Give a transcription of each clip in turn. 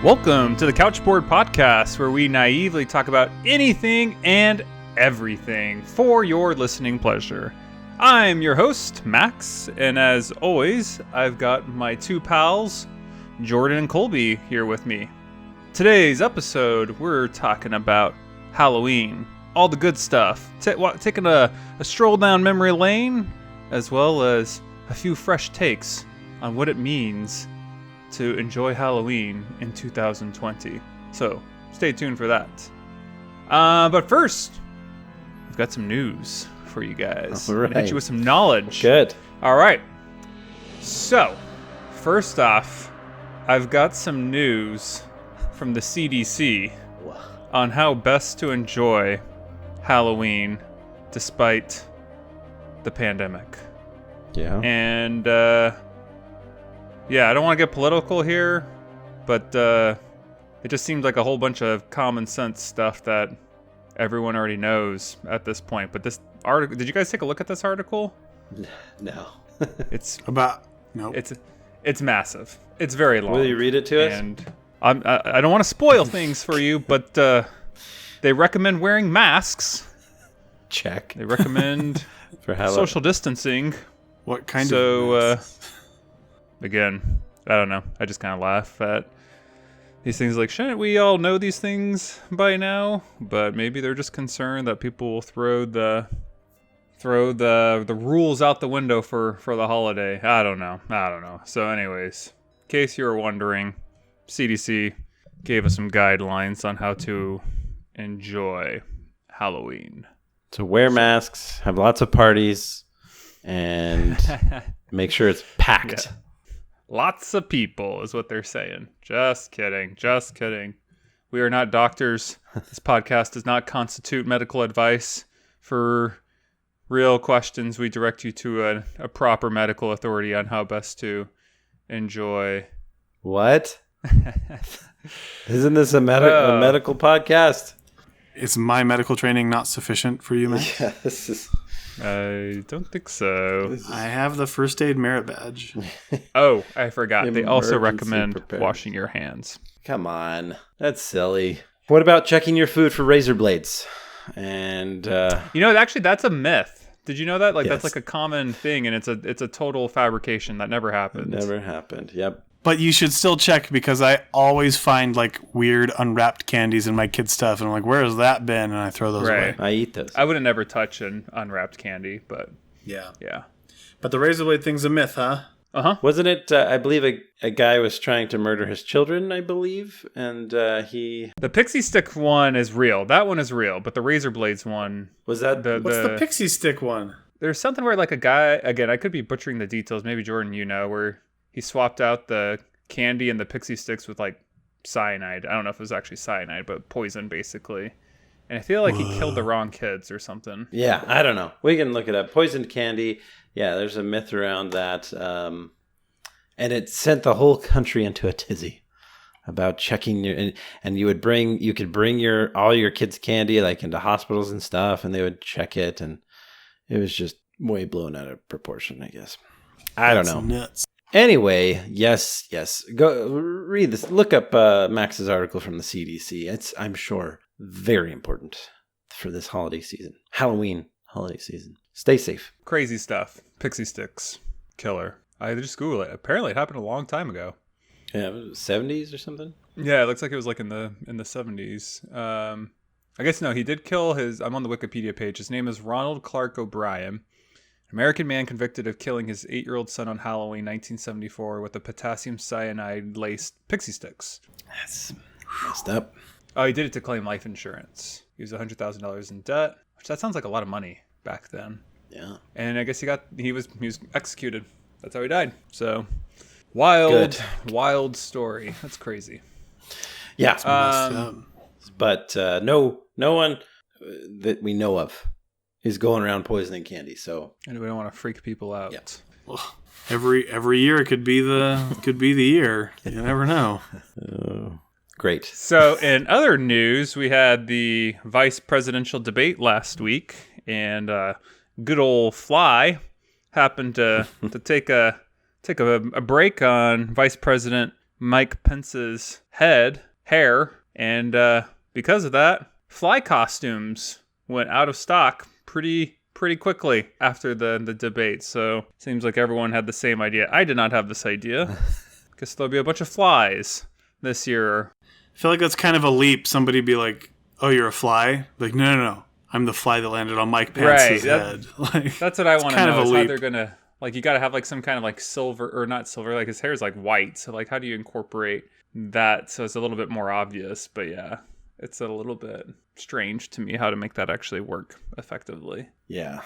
Welcome to the Couchboard podcast, where we naively talk about anything and everything for your listening pleasure. I'm your host, Max, and as always, I've got my two pals, Jordan and Colby, here with me. Today's episode, we're talking about Halloween, all the good stuff, taking a stroll down memory lane, as well as a few fresh takes on what it means to enjoy Halloween in 2020. So, stay tuned for that. But first, we've got some news for you guys. All right. Hit you with some knowledge. Good. All right. So, first off, I've got some news from the CDC on how best to enjoy Halloween despite the pandemic. Yeah. And, yeah, I don't want to get political here, but it just seems like a whole bunch of common sense stuff that everyone already knows at this point. But this article, did you guys take a look at this article? No. It's about no. It's massive. It's very long. Will you read it to us? And I don't want to spoil things for you, but they recommend wearing masks. Check. They recommend For Halloween. social distancing. What kind So, of again, I don't know. I just kind of laugh at these things. Like, shouldn't we all know these things by now? But maybe they're just concerned that people will throw the rules out the window for the holiday. I don't know. So, anyways, in case you were wondering, CDC gave us some guidelines on how to enjoy Halloween. So wear masks, have lots of parties, and make sure it's packed. Yeah. Lots of people is what they're saying. Just kidding. We are not doctors. This podcast does not constitute medical advice. For real questions, we direct you to a proper medical authority on how best to enjoy. What? Isn't this a medical podcast? Is my medical training not sufficient for you, man? Yeah, this is... I don't think so. I have the first aid merit badge. Oh, I forgot. They also Emergency recommend preparedness. washing your hands. Come on. That's silly. What about checking your food for razor blades? And, You know, actually, that's a myth. Did you know that? Like, Yes. that's like a common thing, and it's a total fabrication that never happened. never happened. Yep. But you should still check, because I always find like weird unwrapped candies in my kids' stuff, and I'm like, where has that been? And I throw those away. I eat those. I would have never touched an unwrapped candy, but Yeah. yeah. But the razor blade thing's a myth, huh? Uh-huh. Wasn't it, I believe, a guy was trying to murder his children, I believe, and he... The pixie stick one is real. That one is real, but the razor blades one, Was that... What's the pixie stick one? there's something where like a guy, again, I could be butchering the details, maybe Jordan, you know, where he swapped out the candy and the pixie sticks with like cyanide. I don't know if it was actually cyanide, but poison basically. And I feel like he killed the wrong kids or something. Yeah, I don't know. We can look it up. Poisoned candy. Yeah, there's a myth around that. And it sent the whole country into a tizzy about checking your... And you could bring all your kids' candy like into hospitals and stuff, and they would check it, and it was just way blown out of proportion, I guess. I don't know. Nuts. Anyway, yes. Go read this. Look up Max's article from the CDC. It's, I'm sure, very important for this holiday season. Halloween holiday season. Stay safe. Crazy stuff. Pixie sticks. Killer. I just Googled it. Apparently it happened a long time ago. Yeah, it was 70s or something? Yeah, it looks like it was like in the 70s. I guess no, he did kill I'm on the Wikipedia page. His name is Ronald Clark O'Brien. American man convicted of killing his 8-year-old son on Halloween 1974 with a potassium cyanide-laced pixie sticks. That's messed up. Oh, he did it to claim life insurance. He was $100,000 in debt, which that sounds like a lot of money back then. Yeah. And I guess he was executed. That's how he died. So, wild story. That's crazy. Yeah. Messed up. But no one that we know of is going around poisoning candy. So And we don't want to freak people out. Yeah. Well, every year it could be the year. You never know. great. So, in other news, we had the vice presidential debate last week, and good old Fly happened to take a break on Vice President Mike Pence's hair, and because of that, fly costumes went out of stock pretty quickly after the debate. So seems like everyone had the same idea. I did not have this idea. Guess there'll be a bunch of flies this year. I feel like that's kind of a leap. Somebody be like, "Oh, you're a fly?" Like, no. I'm the fly that landed on Mike Pence's head. Like, that's what I want to know. Is how they're gonna, like, you got to have like some kind of like silver, or not silver, like his hair is like white. So like, how do you incorporate that so it's a little bit more obvious? But yeah, it's a little bit strange to me how to make that actually work effectively. Yeah.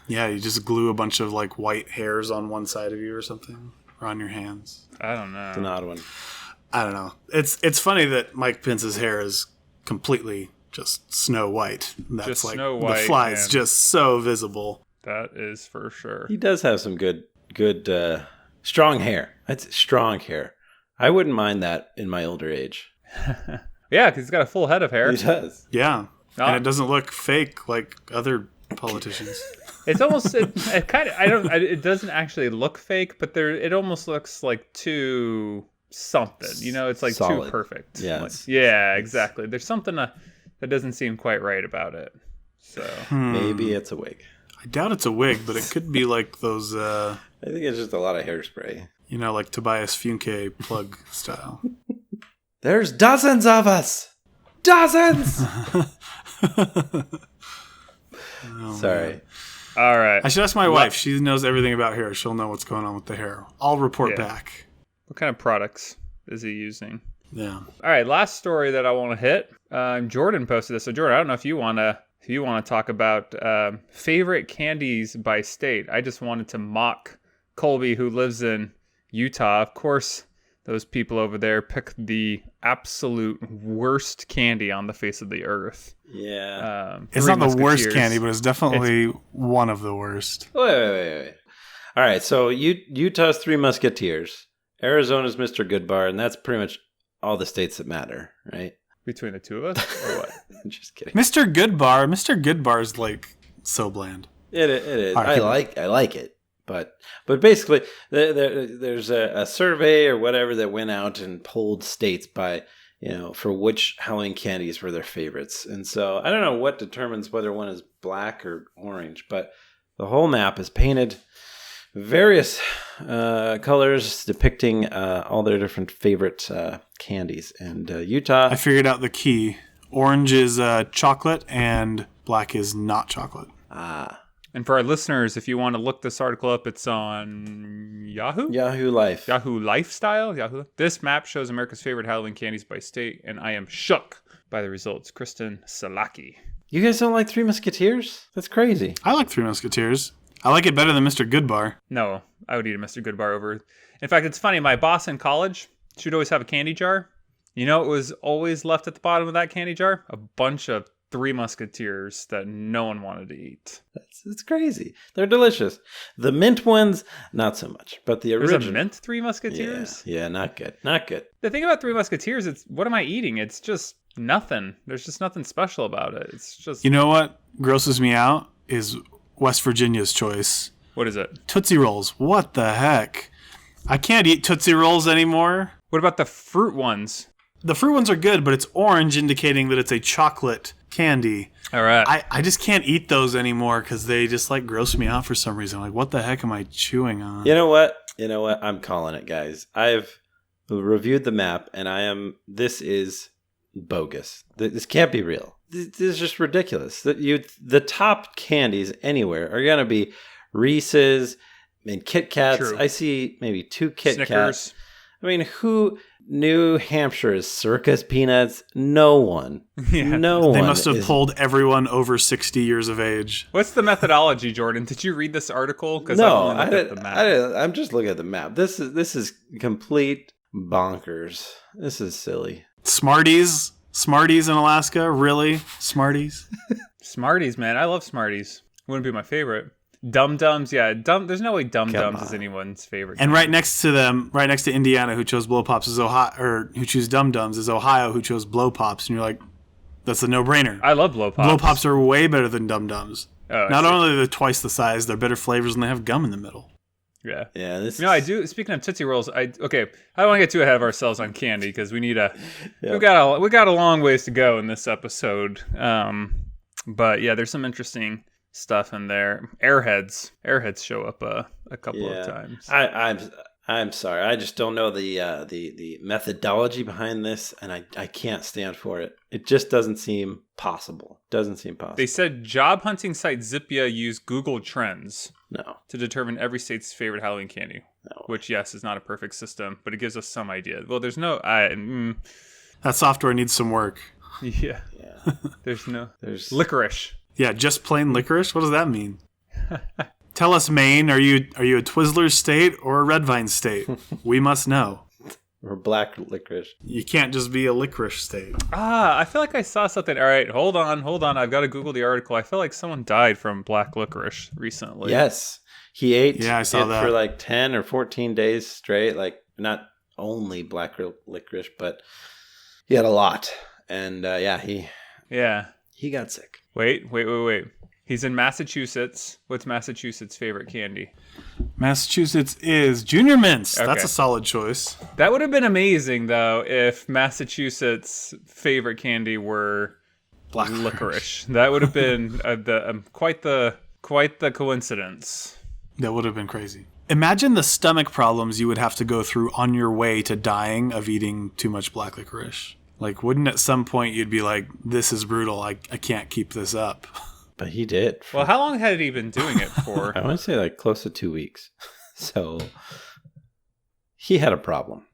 Yeah, you just glue a bunch of like white hairs on one side of you or something, or on your hands. I don't know. It's an odd one. I don't know. It's funny that Mike Pence's hair is completely just snow white. That's just like snow white, the fly's just so visible. That is for sure. He does have some good strong hair. That's strong hair. I wouldn't mind that in my older age. Yeah, because he's got a full head of hair. He does. Yeah. And it doesn't look fake like other politicians. It's almost it kind of it doesn't actually look fake, but it almost looks like too something. You know, it's like solid. too perfect. Yeah. Like, yeah, exactly. There's something that doesn't seem quite right about it. So Maybe it's a wig. I doubt it's a wig, but it could be like those I think it's just a lot of hairspray. You know, like Tobias Funke plug style. There's dozens of us. Dozens. Sorry. all right. I should ask my wife. She knows everything about hair. She'll know what's going on with the hair. I'll report back. What kind of products is he using? Yeah. All right. Last story that I want to hit. Jordan posted this. So Jordan, I don't know if you want to talk about favorite candies by state. I just wanted to mock Colby, who lives in Utah. Of course, those people over there pick the absolute worst candy on the face of the earth. Yeah. It's not the worst candy, but it's definitely one of the worst. Wait. All right, so Utah's Three Musketeers. Arizona's Mr. Goodbar, and that's pretty much all the states that matter, right? Between the two of us, or what? I'm just kidding. Mr. Goodbar's like so bland. It is. Right, I like it. But basically, there's a survey or whatever that went out and polled states by, for which Halloween candies were their favorites. And so I don't know what determines whether one is black or orange, but the whole map is painted various colors depicting all their different favorite candies. And Utah... I figured out the key. Orange is chocolate and black is not chocolate. Ah. And for our listeners, if you want to look this article up, it's on Yahoo? Yahoo Life. Yahoo Lifestyle? This map shows America's favorite Halloween candies by state, and I am shook by the results. Kristen Salaki. You guys don't like Three Musketeers? That's crazy. I like Three Musketeers. I like it better than Mr. Goodbar. No, I would eat a Mr. Goodbar over. In fact, it's funny. My boss in college, she'd always have a candy jar. You know, it was always left at the bottom of that candy jar? A bunch of Three Musketeers that no one wanted to eat. It's crazy. They're delicious. The mint ones, not so much. But the original... There's a mint Three Musketeers? Yeah, not good. Not good. The thing about Three Musketeers, it's what am I eating? It's just nothing. There's just nothing special about it. It's just... You know what grosses me out is West Virginia's choice. What is it? Tootsie Rolls. What the heck? I can't eat Tootsie Rolls anymore. What about the fruit ones? The fruit ones are good, but it's orange, indicating that it's a chocolate candy. All right. I just can't eat those anymore because they just like gross me out for some reason. Like, what the heck am I chewing on? You know what? I'm calling it, guys. I've reviewed the map, and this is bogus. This can't be real. This is just ridiculous. The top candies anywhere are going to be Reese's and Kit Kats. True. I see maybe 2 Kit Snickers. Kats. I mean, New Hampshire is Circus Peanuts? No one. Yeah. No one. They must have pulled everyone over 60 years of age. What's the methodology, Jordan? Did you read this article? No, I'm just looking at the map. This is complete bonkers. This is silly. Smarties in Alaska? Really? Smarties? Smarties, man. I love Smarties. Wouldn't be my favorite. Dum Dums, yeah. There's no way Dum Dums is anyone's favorite. And right next to them, right next to Indiana, who chose Blow Pops, is Ohio, or who chose Dum Dums, is Ohio, who chose Blow Pops. And you're like, that's a no-brainer. I love Blow Pops. Blow Pops are way better than Dum Dums. Oh, Not only are they twice the size, they're better flavors, and they have gum in the middle. Yeah. Yeah. I do. Speaking of Tootsie Rolls, I don't want to get too ahead of ourselves on candy because we need we got a long ways to go in this episode. But yeah, there's some interesting stuff in there. Airheads show up a couple of times. I'm sorry. I just don't know the methodology behind this, and I can't stand for it. It just doesn't seem possible. They said job hunting site Zippia used Google Trends to determine every state's favorite Halloween candy. No. Which, yes, is not a perfect system, but it gives us some idea. Well, there's no... That software needs some work. Yeah. There's licorice. Yeah, just plain licorice? What does that mean? Tell us, Maine, are you a Twizzlers state or a Red Vine state? We must know. Or black licorice. You can't just be a licorice state. I feel like I saw something. All right, hold on. I've got to Google the article. I feel like someone died from black licorice recently. Yes. He ate I saw that for like 10 or 14 days straight. Like, not only black licorice, but he had a lot. And he got sick. Wait. He's in Massachusetts. What's Massachusetts' favorite candy? Massachusetts is Junior Mints. Okay. That's a solid choice. That would have been amazing, though, if Massachusetts' favorite candy were black licorice. That would have been quite the coincidence. That would have been crazy. Imagine the stomach problems you would have to go through on your way to dying of eating too much black licorice. Like, wouldn't at some point you'd be like, this is brutal. I can't keep this up. But he did. Well, how long had he been doing it for? I want to say like close to 2 weeks. So he had a problem.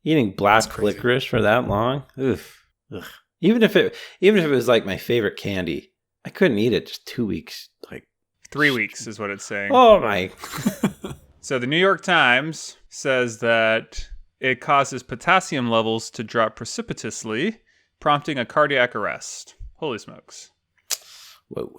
Eating black licorice for that long? Ugh. Even if it was like my favorite candy, I couldn't eat it just 2 weeks. Like 3 weeks is what it's saying. Oh my. So the New York Times says that it causes potassium levels to drop precipitously, prompting a cardiac arrest. Holy smokes. Whoa.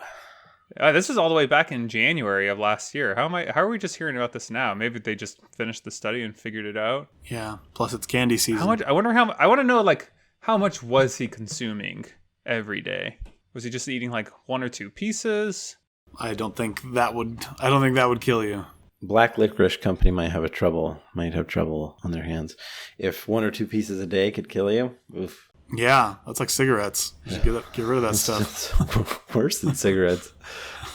This is all the way back in January of last year. How are we just hearing about this now? Maybe they just finished the study and figured it out. Yeah. Plus it's candy season. I want to know like how much was he consuming every day? Was he just eating like 1 or 2 pieces? I don't think that would kill you. Black licorice company might have trouble on their hands. If 1 or 2 pieces a day could kill you, oof. Yeah, that's like cigarettes. You should get rid of that stuff. It's worse than cigarettes.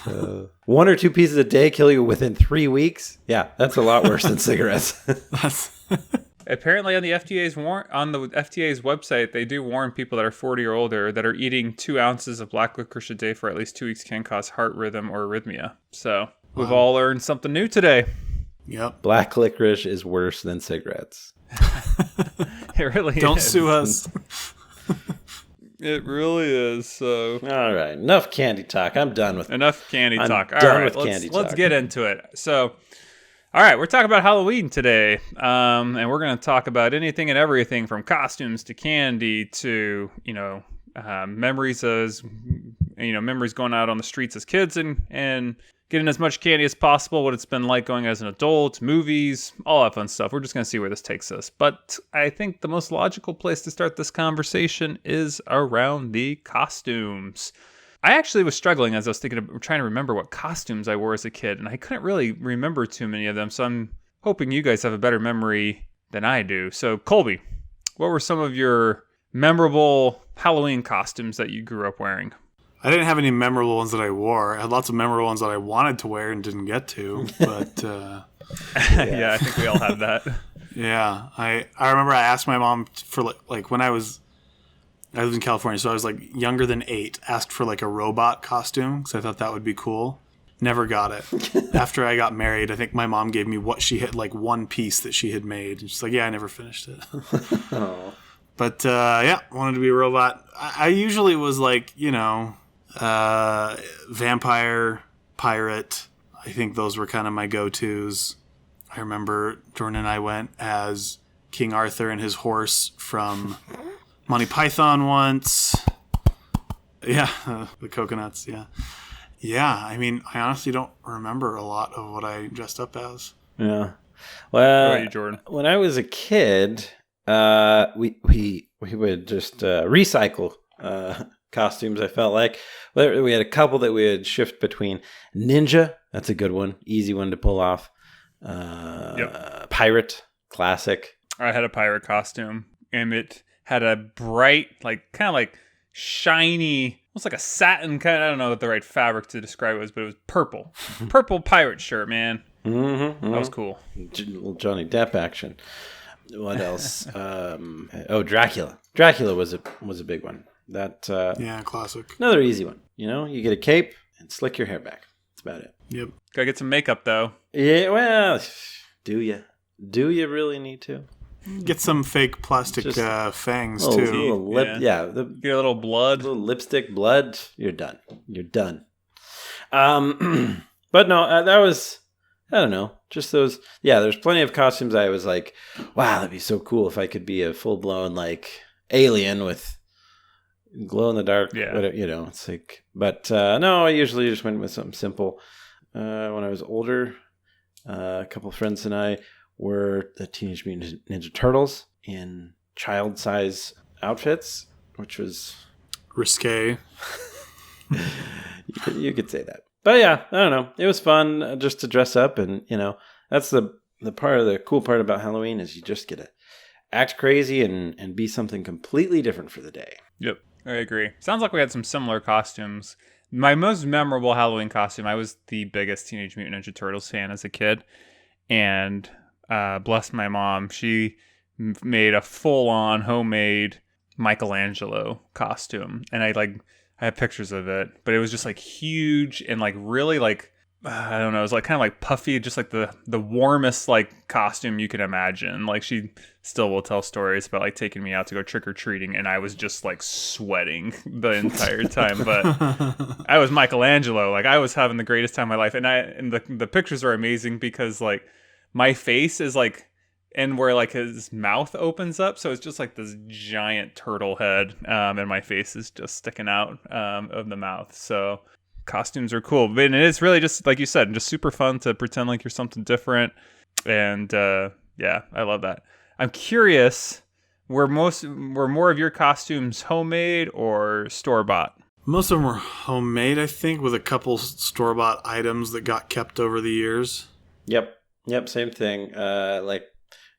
1 or 2 pieces a day kill you within 3 weeks? Yeah, that's a lot worse than cigarettes. Apparently on the FDA's website, they do warn people that are 40 or older that are eating 2 ounces of black licorice a day for at least 2 weeks can cause heart rhythm or arrhythmia. So we've all learned something new today. Yep. Black licorice is worse than cigarettes. It really Don't is. sue us. It really is. So, all right, enough candy talk. I'm done with enough candy talk. All done right, with candy let's talk. get into it. So, all right, we're talking about Halloween today, and we're going to talk about anything and everything from costumes to candy to memories memories going out on the streets as kids and getting as much candy as possible, what it's been like going as an adult, movies, all that fun stuff. We're just going to see where this takes us. But I think the most logical place to start this conversation is around the costumes. I actually was struggling as I was trying to remember what costumes I wore as a kid, and I couldn't really remember too many of them, so I'm hoping you guys have a better memory than I do. So, Colby, what were some of your memorable Halloween costumes that you grew up wearing? I didn't have any memorable ones that I wore. I had lots of memorable ones that I wanted to wear and didn't get to. But yeah, I think we all had that. Yeah, I remember I asked my mom for like when I lived in California, so I was like younger than 8. Asked for like a robot costume because I thought that would be cool. Never got it. After I got married, I think my mom gave me what she had, like one piece that she had made. And she's like, "Yeah, I never finished it." Oh. But wanted to be a robot. I usually was like, vampire, pirate. I think those were kind of my go-tos. I remember Jordan and I went as King Arthur and his horse from Monty Python once. Yeah, the coconuts, yeah. Yeah, I mean, I honestly don't remember a lot of what I dressed up as. Yeah. Well, how about you, Jordan? When I was a kid, we would just recycle costumes, I felt like. We had a couple that we would shift between. Ninja, that's a good one. Easy one to pull off. Pirate, classic. I had a pirate costume, and it had a bright, like kind of like shiny, almost like a satin kind of, I don't know what the right fabric to describe it was, but it was purple. Purple pirate shirt, man. Mm-hmm. That was cool. Little Johnny Depp action. What else? Dracula. Dracula was a big one. That classic. Another easy one. You get a cape and slick your hair back. That's about it. Yep. Gotta get some makeup though. Yeah, well, do you? Do you really need to? Get some fake plastic fangs too. Little lip, get a little blood, little lipstick, blood. You're done. But no, that was, I don't know, just those. Yeah, there's plenty of costumes. I was like, wow, that'd be so cool if I could be a full blown like alien with glow in the dark. Yeah, whatever, it's like. But no, I usually just went with something simple. When I was older, a couple of friends and I were the Teenage Mutant Ninja Turtles in child-size outfits, which was risque. you could say that. But yeah, I don't know. It was fun just to dress up, and that's the cool part about Halloween is you just get to act crazy and be something completely different for the day. Yep, I agree. Sounds like we had some similar costumes. My most memorable Halloween costume, I was the biggest Teenage Mutant Ninja Turtles fan as a kid, and bless my mom, she made a full-on homemade Michelangelo costume, and I have pictures of it, but it was just like huge and like really like I don't know, it was like kind of like puffy, just like the warmest like costume you could imagine. Like she still will tell stories about like taking me out to go trick-or-treating, and I was just like sweating the entire time. But I was Michelangelo, like I was having the greatest time of my life, and the pictures are amazing because like my face is like, and where like his mouth opens up, so it's just like this giant turtle head, and my face is just sticking out of the mouth. So costumes are cool, but it's really just like you said, just super fun to pretend like you're something different. And yeah, I love that. I'm curious, were more of your costumes homemade or store bought? Most of them were homemade, I think, with a couple store bought items that got kept over the years. Yep, same thing. Like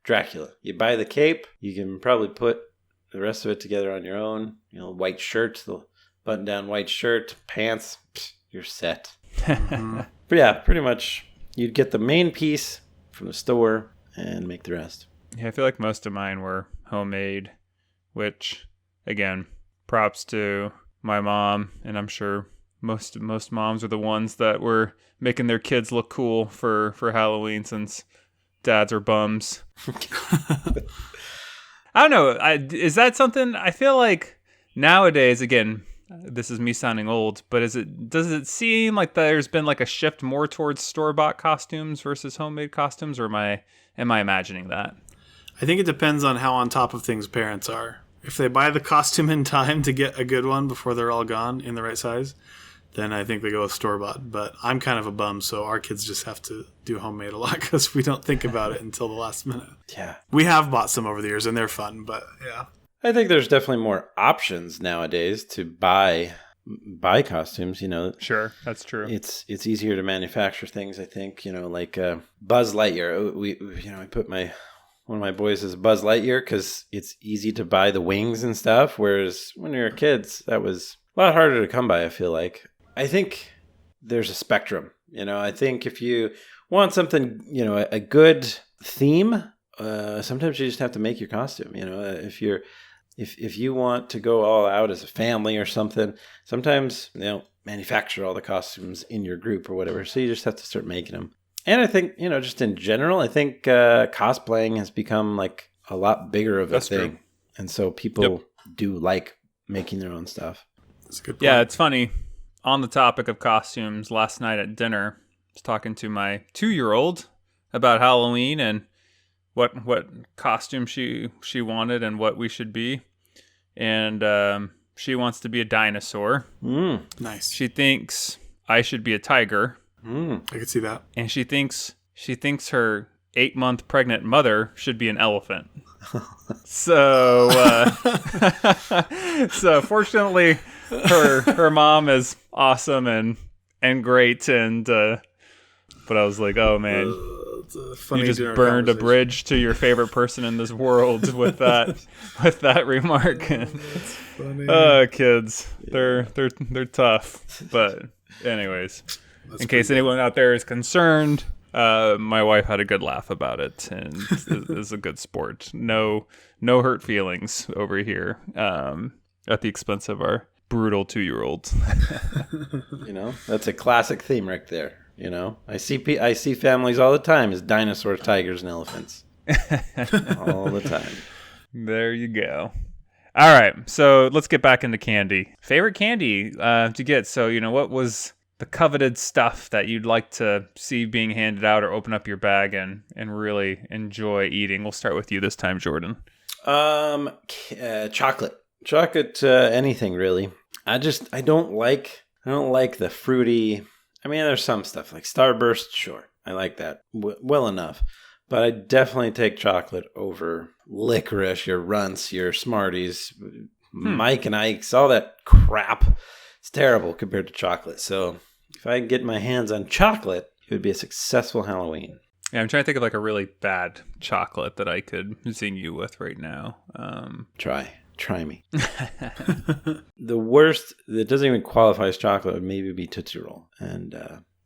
Dracula. You buy the cape, you can probably put the rest of it together on your own. White shirt, the button-down white shirt, pants, you're set. Mm-hmm. But yeah, pretty much you'd get the main piece from the store and make the rest. Yeah, I feel like most of mine were homemade, which, again, props to my mom, and I'm sure most moms are the ones that were making their kids look cool for Halloween, since dads are bums. I don't know. Is that something? I feel like nowadays, again, this is me sounding old, but does it seem like there's been like a shift more towards store-bought costumes versus homemade costumes, or am I imagining that? I think it depends on how on top of things parents are. If they buy the costume in time to get a good one before they're all gone in the right size, then I think they go with store-bought. But I'm kind of a bum, so our kids just have to do homemade a lot because we don't think about it until the last minute. Yeah. We have bought some over the years, and they're fun, but yeah. I think there's definitely more options nowadays to buy costumes, Sure, that's true. It's easier to manufacture things, I think, like Buzz Lightyear. I put one of my boys as Buzz Lightyear because it's easy to buy the wings and stuff, whereas when you're kids, that was a lot harder to come by, I feel like. I think there's a spectrum. I think if you want something, a good theme, sometimes you just have to make your costume. If you want to go all out as a family or something, sometimes manufacture all the costumes in your group or whatever. So you just have to start making them. And I think, just in general, I think cosplaying has become like a lot bigger of a thing. True. And so people do like making their own stuff. That's a good point. Yeah, it's funny. On the topic of costumes, last night at dinner, I was talking to my 2-year-old about Halloween and what costume she wanted and what we should be. And she wants to be a dinosaur. Nice. She thinks I should be a tiger. I could see that. And she thinks her 8-month pregnant mother should be an elephant. So so fortunately her mom is awesome and great, and but I was like, oh man, That's a funny You just dinner burned a conversation. bridge to your favorite person in this world with that remark. That's funny. Kids, they're tough. But anyways, That's in case pretty anyone out there is concerned, my wife had a good laugh about it and is a good sport. No hurt feelings over here. At the expense of our brutal 2-year-old. That's a classic theme right there. I see families all the time as dinosaurs, tigers, and elephants. All the time. There you go. All right, so let's get back into candy. Favorite candy to get. So, what was the coveted stuff that you'd like to see being handed out or open up your bag and really enjoy eating? We'll start with you this time, Jordan. Chocolate. Chocolate, anything really. I don't like the fruity. I mean, there's some stuff like Starburst, sure. I like that well enough. But I definitely take chocolate over licorice, your Runts, your Smarties, Mike and Ike's, all that crap. It's terrible compared to chocolate. So if I can get my hands on chocolate, it would be a successful Halloween. Yeah, I'm trying to think of like a really bad chocolate that I could zing you with right now. Try me. The worst that doesn't even qualify as chocolate would maybe be Tootsie Roll. And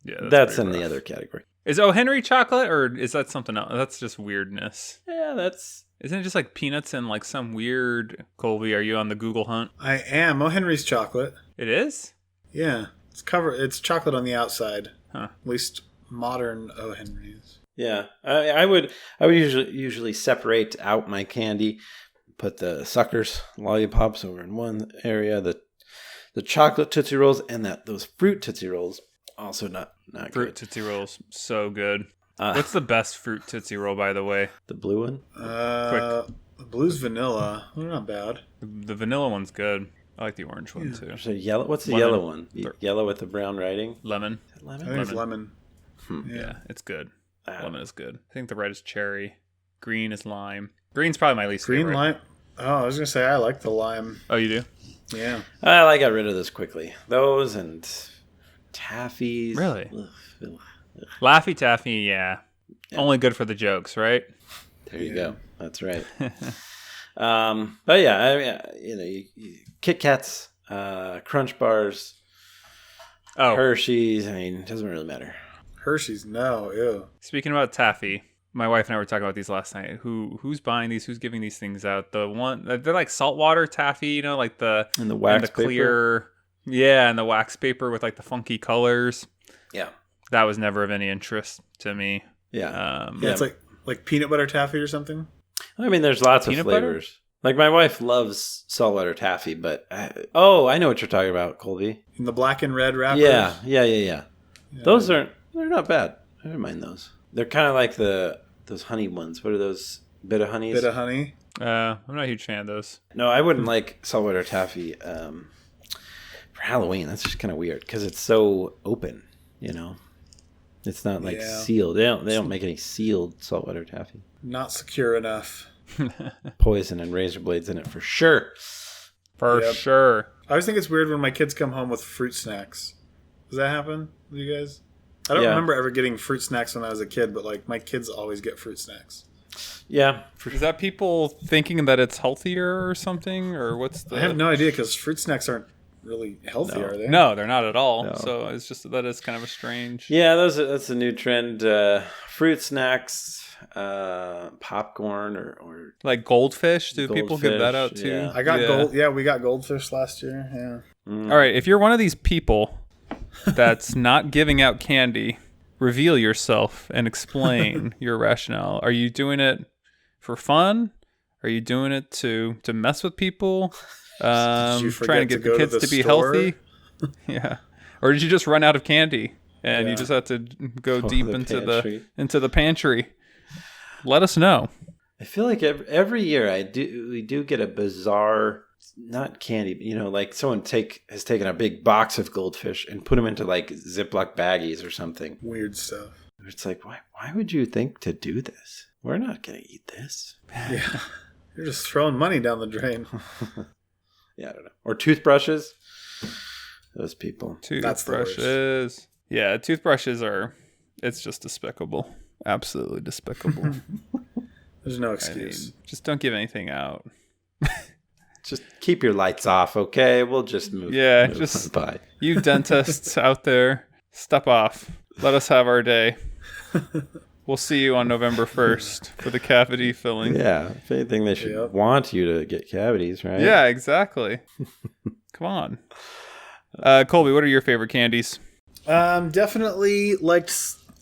that's in the other category. Is O. Henry chocolate or is that something else? That's just weirdness. Yeah, Isn't it just like peanuts and like some weird... Colby, are you on the Google hunt? I am. O. Henry's chocolate. It is? Yeah. It's chocolate on the outside. Huh. At least modern O. Henry's. Yeah. I would usually separate out my candy. Put the suckers, lollipops over in one area, the chocolate Tootsie Rolls, and those fruit Tootsie Rolls, also not Fruit good. Tootsie Rolls, so good. What's the best fruit Tootsie Roll, by the way? The blue one? The blue's vanilla. They're not bad. The vanilla one's good. I like the orange one, too. There's a yellow. What's the Lemon. yellow one? Yellow with the brown writing? Lemon. Is that lemon? I think it's lemon. Yeah, it's good. Lemon is good. I think the red is cherry. Green is lime. Green's probably my least favorite. Green lime. Oh, I was going to say I like the lime. Oh, you do? Yeah. I got rid of those quickly. Those and taffies. Really? Ugh. Laffy Taffy, yeah. Only good for the jokes, right? There you go. That's right. But yeah, Kit Kats, Crunch Bars, Hershey's. I mean, it doesn't really matter. Hershey's, no. Ew. Speaking about taffy, my wife and I were talking about these last night. Who's buying these? Who's giving these things out? The one they're like saltwater taffy, like the and the wax paper. Clear, yeah, and the wax paper with like the funky colors. Yeah, that was never of any interest to me. Yeah, it's like peanut butter taffy or something. I mean, there's lots peanut of flavors. Butter? Like my wife loves saltwater taffy, but I know what you're talking about, Colby. In the black and red wrappers. Yeah. They're not bad. I don't mind those. They're kind of like those honey ones. What are those? Bit of honeys? Bit of honey. I'm not a huge fan of those. No, I wouldn't like saltwater taffy for Halloween. That's just kind of weird because it's so open. It's not like sealed. They don't make any sealed saltwater taffy. Not secure enough. Poison and razor blades in it for sure. Sure. I always think it's weird when my kids come home with fruit snacks. Does that happen with you guys? I don't remember ever getting fruit snacks when I was a kid, but like my kids always get fruit snacks. Yeah. Is that people thinking that it's healthier or something, or what's the? I have no idea because fruit snacks aren't really healthy, are they? No, they're not at all. No. So it's just that is kind of a strange. Yeah, that's a new trend. Fruit snacks, popcorn, or like goldfish. Do people give that out too? Yeah. I got gold. Yeah, we got goldfish last year. Yeah. All right, if you're one of these people that's not giving out candy, reveal yourself and explain your rationale. Are you doing it for fun? Are you doing it to mess with people? Trying to get the kids to be healthy? Yeah. Or did you just run out of candy and you just have to go deep into the pantry? Let us know. I feel like every year we do get a bizarre, not candy, like someone has taken a big box of goldfish and put them into like Ziploc baggies or something. Weird stuff. It's like, why would you think to do this? We're not going to eat this. Yeah. You're just throwing money down the drain. Yeah, I don't know. Or toothbrushes. Those people. Toothbrushes. Yeah, toothbrushes it's just despicable. Absolutely despicable. There's no I excuse. mean, just don't give anything out. Just keep your lights off, okay? We'll just move. Yeah, move just by. You dentists out there, step off. Let us have our day. We'll see you on November 1st for the cavity filling. Yeah, if anything, they should want you to get cavities, right? Yeah, exactly. Come on. Colby, what are your favorite candies? Definitely liked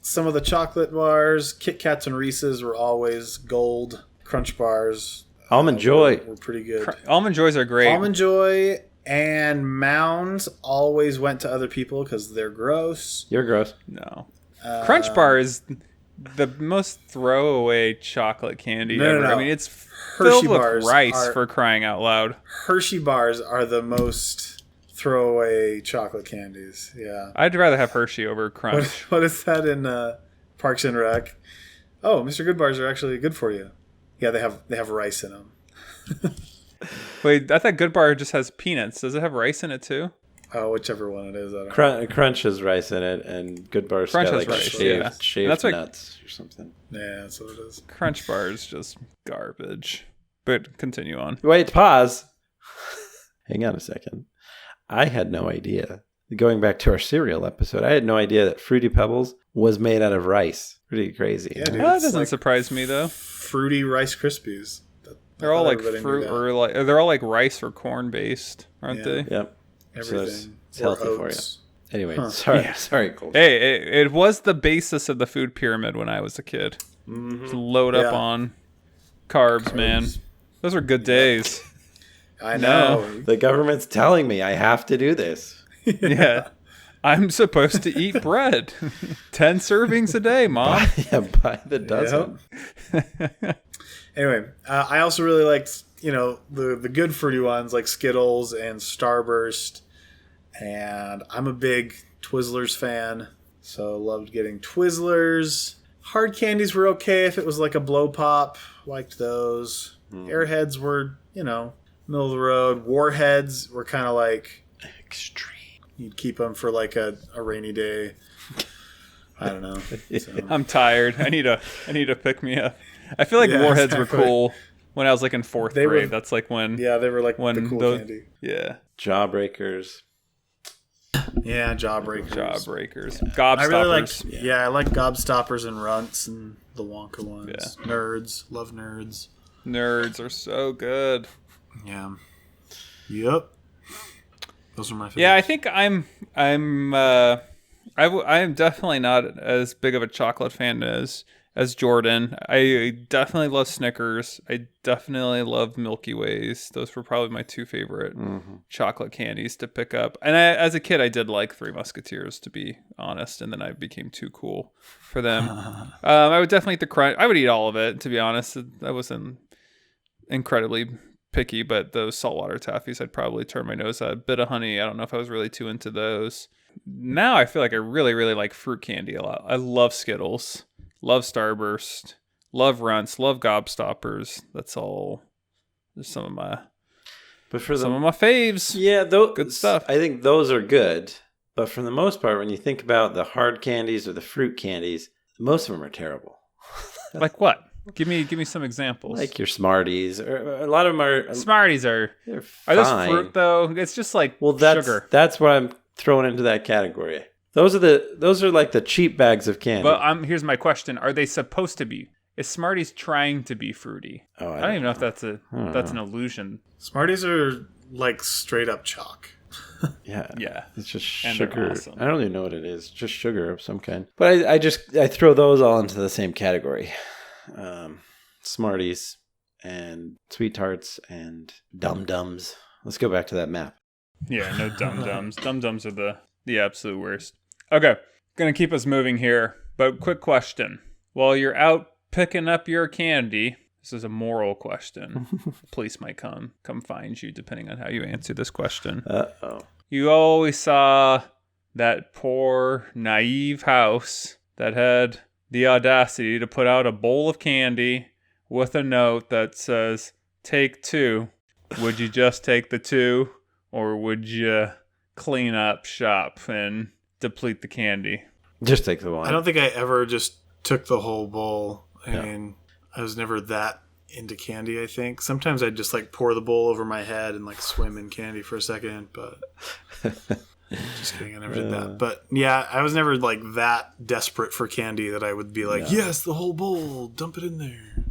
some of the chocolate bars. Kit Kats and Reese's were always gold. Crunch bars. Almond Joy were pretty good. Almond Joys are great. Almond Joy and Mounds always went to other people because they're gross. You're gross. No. Crunch Bar is the most throwaway chocolate candy ever. No. I mean, it's Hershey filled with bars rice for crying out loud. Hershey bars are the most throwaway chocolate candies. Yeah. I'd rather have Hershey over Crunch. What is that in Parks and Rec? Oh, Mr. Good bars are actually good for you. Yeah, they have rice in them. Wait, I thought Good Bar just has peanuts. Does it have rice in it too? Oh, whichever one it is. I don't know. Crunch has rice in it, and Good Bar's Crunch got has like rice, shaved That's like- nuts or something. Yeah, that's what it is. Crunch Bar is just garbage. But continue on. Wait, pause. Hang on a second. I had no idea. Going back to our cereal episode, I had no idea that Fruity Pebbles was made out of rice. Pretty crazy. Yeah, dude. That It's doesn't like surprise me though. Fruity Rice Krispies. They're all like everybody knew fruit that. or like they're all like rice or corn based, aren't Yeah. they? Yep. Everything. it's healthy Or for you. oats. Anyway, Huh. sorry, Cole. Hey, it was the basis of the food pyramid when I was a kid. Mm-hmm. To load up Yeah. on carbs, man. Those were good days. I know. The government's telling me I have to do this. Yeah. I'm supposed to eat bread. 10 servings a day, Mom. By the dozen. Anyway, I also really liked, the good fruity ones like Skittles and Starburst. And I'm a big Twizzlers fan, so loved getting Twizzlers. Hard candies were okay if it was like a blow pop. Liked those. Airheads were, middle of the road. Warheads were kind of like Extreme. you'd keep them for like a rainy day. I don't know. So. I'm tired. I need to pick me up. I feel like Yeah, warheads were exactly. cool when I was like in fourth They grade. were- That's like when Yeah, they were like when the cool those- candy. yeah, Jawbreakers. Yeah, Jawbreakers. jawbreakers, I gobstoppers. really like. Yeah, I like Gobstoppers and Runts and the Wonka ones. Yeah. Nerds, love Nerds. Nerds are so good. Yeah. Yep. Those are my favorites. Yeah, I think I'm definitely not as big of a chocolate fan as Jordan. I definitely love Snickers. I definitely love Milky Ways. Those were probably my two favorite chocolate candies to pick up. And as a kid, I did like Three Musketeers, to be honest. And then I became too cool for them. I would definitely eat the Crunch. I would eat all of it, to be honest. I wasn't incredibly picky, but those saltwater taffies, I'd probably turn my nose at. A bit of honey, I don't know if I was really too into those. Now I feel like I really, really like fruit candy a lot. I love Skittles. Love Starburst, love Runts, love Gobstoppers. That's all. There's some of my faves. Yeah, Good stuff. I think those are good, but for the most part, when you think about the hard candies or the fruit candies, most of them are terrible. Like what? Give me some examples. Like your Smarties, or a lot of them are. Smarties are They're those fine. fruit though? It's just like sugar. That's what I'm throwing into that category. Those are like the cheap bags of candy. But here's my question: are they supposed to be? Is Smarties trying to be fruity? Oh, I don't even know if that's an illusion. Smarties are like straight up chalk. Yeah. Yeah. It's just And they're sugar. awesome. I don't even know what it is. Just sugar of some kind. But I throw those all into the same category. Smarties and Sweet Tarts and Dum Dums. Let's go back to that map. Yeah, no dum-dums. Dum-dums are the absolute worst. Okay, gonna keep us moving here, but quick question. While you're out picking up your candy, this is a moral question. The police might come find you depending on how you answer this question. Uh-oh. You always saw that poor, naive house that had the audacity to put out a bowl of candy with a note that says, "Take 2. Would you just take the 2, or would you clean up shop and deplete the candy?" Just take the one. I don't think I ever just took the whole bowl. I Yeah. mean, I was never that into candy, I think. Sometimes I'd just like pour the bowl over my head and like swim in candy for a second, but just kidding, I never did that. But yeah, I was never like that desperate for candy that I would be like, yes, the whole bowl, dump it in there.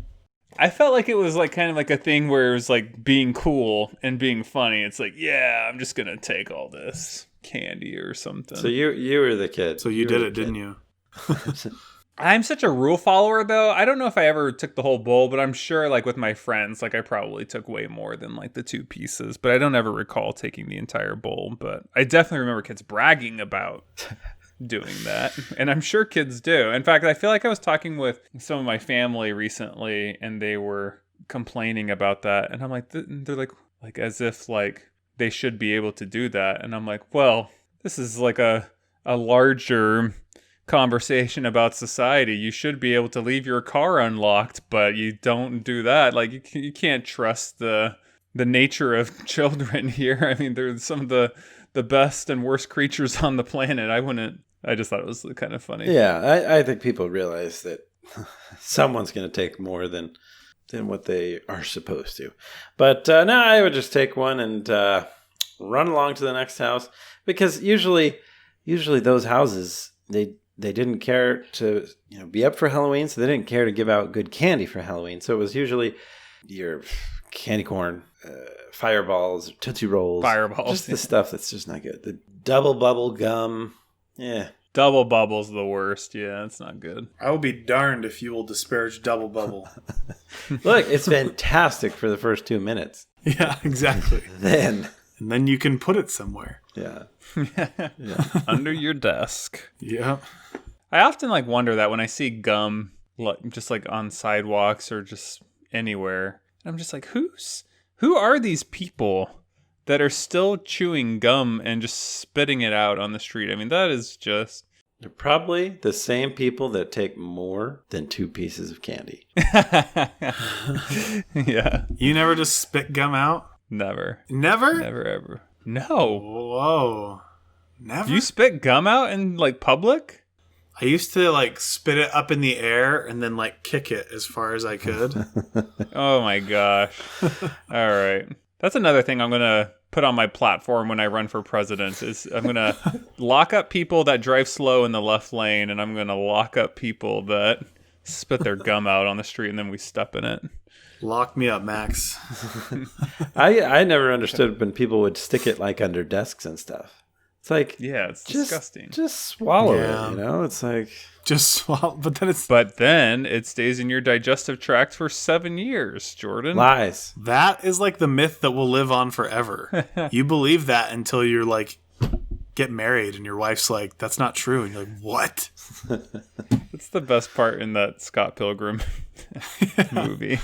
I felt like it was like kind of like a thing where it was like being cool and being funny. It's like, yeah, I'm just gonna take all this candy or something. So you were the kid. So you did it, didn't you? I'm such a rule follower, though. I don't know if I ever took the whole bowl, but I'm sure, like, with my friends, like, I probably took way more than, like, the 2 pieces. But I don't ever recall taking the entire bowl. But I definitely remember kids bragging about doing that. And I'm sure kids do. In fact, I feel like I was talking with some of my family recently, and they were complaining about that. And I'm like, they're like as if, like, they should be able to do that. And I'm like, well, this is, like, a larger conversation about society. You should be able to leave your car unlocked, but you don't do that. Like you can't trust the nature of children here. I mean, they're some of the best and worst creatures on the planet. I just thought it was kind of funny. Yeah, I think people realize that someone's going to take more than what they are supposed to. But no, I would just take one and run along to the next house, because usually those houses, they didn't care to be up for Halloween, so they didn't care to give out good candy for Halloween. So it was usually your candy corn, fireballs, Tootsie Rolls. Fireballs. Just the stuff that's just not good. The double bubble gum. Yeah. Double bubble's the worst. Yeah, it's not good. I will be darned if you will disparage Double Bubble. Look, it's fantastic for the first 2 minutes. Yeah, exactly. And then you can put it somewhere. Yeah. Under your desk. Yeah. I often wonder that when I see gum just on sidewalks or just anywhere. I'm just like, who are these people that are still chewing gum and just spitting it out on the street? I mean, that is just... They're probably the same people that take more than 2 pieces of candy. Yeah. You never just spit gum out? Never. Never? Never, ever. No. Whoa. Never? You spit gum out in public? I used to spit it up in the air and then kick it as far as I could. Oh my gosh. All right. That's another thing I'm going to put on my platform when I run for president is I'm going to lock up people that drive slow in the left lane, and I'm going to lock up people that spit their gum out on the street and then we step in it. Lock me up, Max. I never understood when people would stick it under desks and stuff. It's yeah, it's disgusting. Just swallow it, It's just swallow, but then it stays in your digestive tract for 7 years, Jordan. Lies. That is the myth that will live on forever. You believe that until you're get married and your wife's that's not true, and you're what? It's the best part in that Scott Pilgrim movie.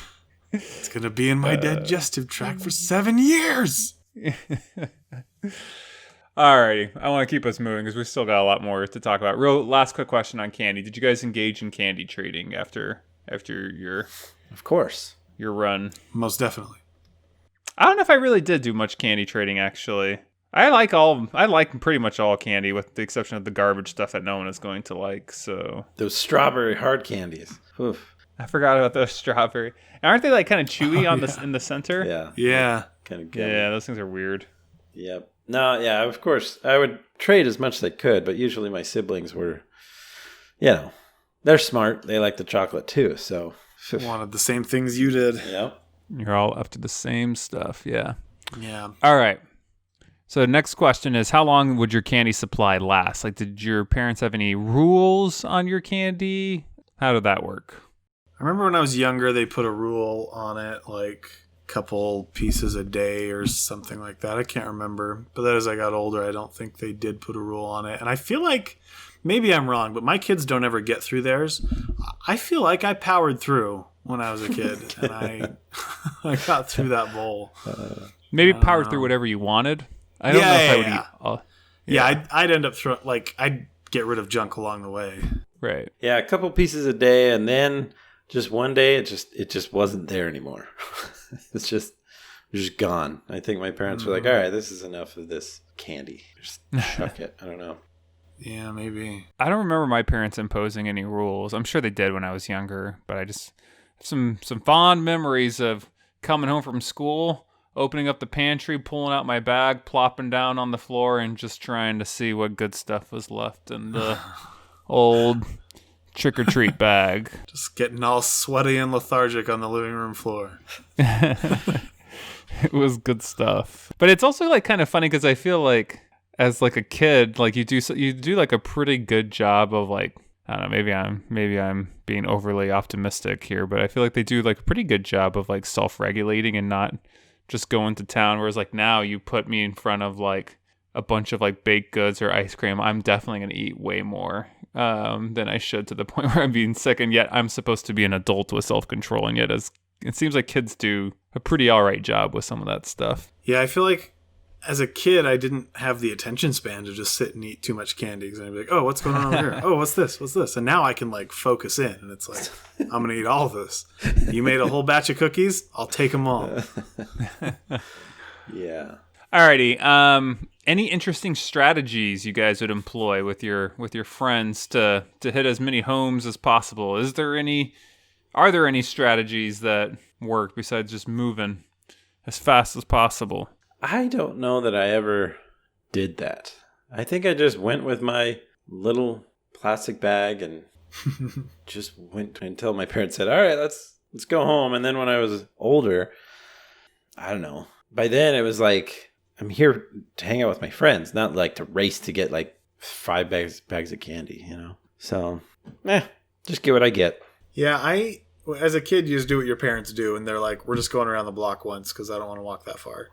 It's gonna be in my digestive tract for 7 years. Alrighty, I want to keep us moving because we still got a lot more to talk about. Real last quick question on candy: did you guys engage in candy trading after your Of course, your run? Most definitely. I don't know if I really did do much candy trading actually. I like pretty much all candy with the exception of the garbage stuff that no one is going to like. So those strawberry hard candies. Oof. I forgot about those strawberry. Aren't they kind of chewy in the center? Yeah. Yeah. Kind of. Yeah, those things are weird. Yep. No, yeah, of course. I would trade as much as I could, but usually my siblings were, they're smart. They like the chocolate too, so. Wanted the same things you did. Yep. You're all up to the same stuff, yeah. Yeah. All right. So next question is, how long would your candy supply last? Did your parents have any rules on your candy? How did that work? I remember when I was younger, they put a rule on it, couple pieces a day or something like that. I can't remember. But then as I got older, I don't think they did put a rule on it. And I feel maybe I'm wrong, but my kids don't ever get through theirs. I feel like I powered through when I was a kid, and I got through that bowl. Maybe power through whatever you wanted. I don't know if I would eat. Yeah, I'd end up throwing, I'd get rid of junk along the way. Right. Yeah, a couple pieces a day, and then just one day, it just wasn't there anymore. It's just gone. I think my parents were like, all right, this is enough of this candy. Just chuck it. I don't know. Yeah, maybe. I don't remember my parents imposing any rules. I'm sure they did when I was younger, but I just have some fond memories of coming home from school, opening up the pantry, pulling out my bag, plopping down on the floor, and just trying to see what good stuff was left in the old trick-or-treat bag. Just getting all sweaty and lethargic on the living room floor. It was good stuff. But it's also like kind of funny because I feel like as like a kid, like you do like a pretty good job of like, I don't know, maybe I'm being overly optimistic here, but I feel like they do like a pretty good job of like self-regulating and not just going to town. Whereas like now you put me in front of like a bunch of like baked goods or ice cream, I'm definitely going to eat way more than I should, to the point where I'm being sick. And yet I'm supposed to be an adult with self-control. And yet it seems like kids do a pretty all right job with some of that stuff. Yeah, I feel like as a kid, I didn't have the attention span to just sit and eat too much candy. Because I'd be like, oh, what's going on over here? Oh, what's this? What's this? And now I can like focus in. And it's like, I'm going to eat all of this. You made a whole batch of cookies? I'll take them all. Yeah. Alrighty. Any interesting strategies you guys would employ with your friends to hit as many homes as possible? Are there any strategies that work besides just moving as fast as possible? I don't know that I ever did that. I think I just went with my little plastic bag and just went until my parents said, all right, let's go home. And then when I was older, I don't know. By then it was like, I'm here to hang out with my friends, not like to race to get like 5 bags of candy, you know? So, just get what I get. Yeah, as a kid, you just do what your parents do. And they're like, we're just going around the block once because I don't want to walk that far.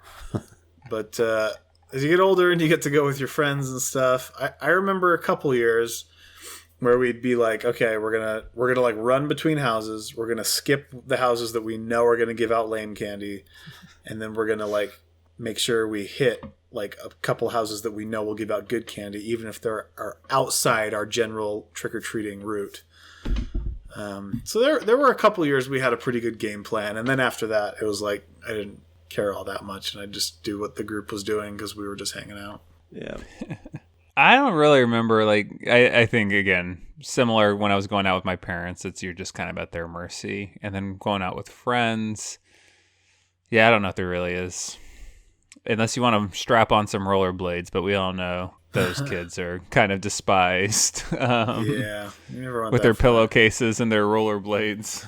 But as you get older and you get to go with your friends and stuff, I remember a couple years where we'd be like, okay, we're gonna like run between houses. We're gonna skip the houses that we know are gonna give out lame candy, and then we're gonna like make sure we hit like a couple houses that we know will give out good candy, even if they're outside our general trick-or-treating route. So there were a couple years we had a pretty good game plan, and then after that, it was like I didn't care all that much, and I just do what the group was doing because we were just hanging out. Yeah. I don't really remember, like, I think, again, similar when I was going out with my parents, you're just kind of at their mercy. And then going out with friends, yeah, I don't know if there really is. Unless you want to strap on some rollerblades, but we all know those kids are kind of despised. Yeah. You never want with that their far. pillowcases and their rollerblades.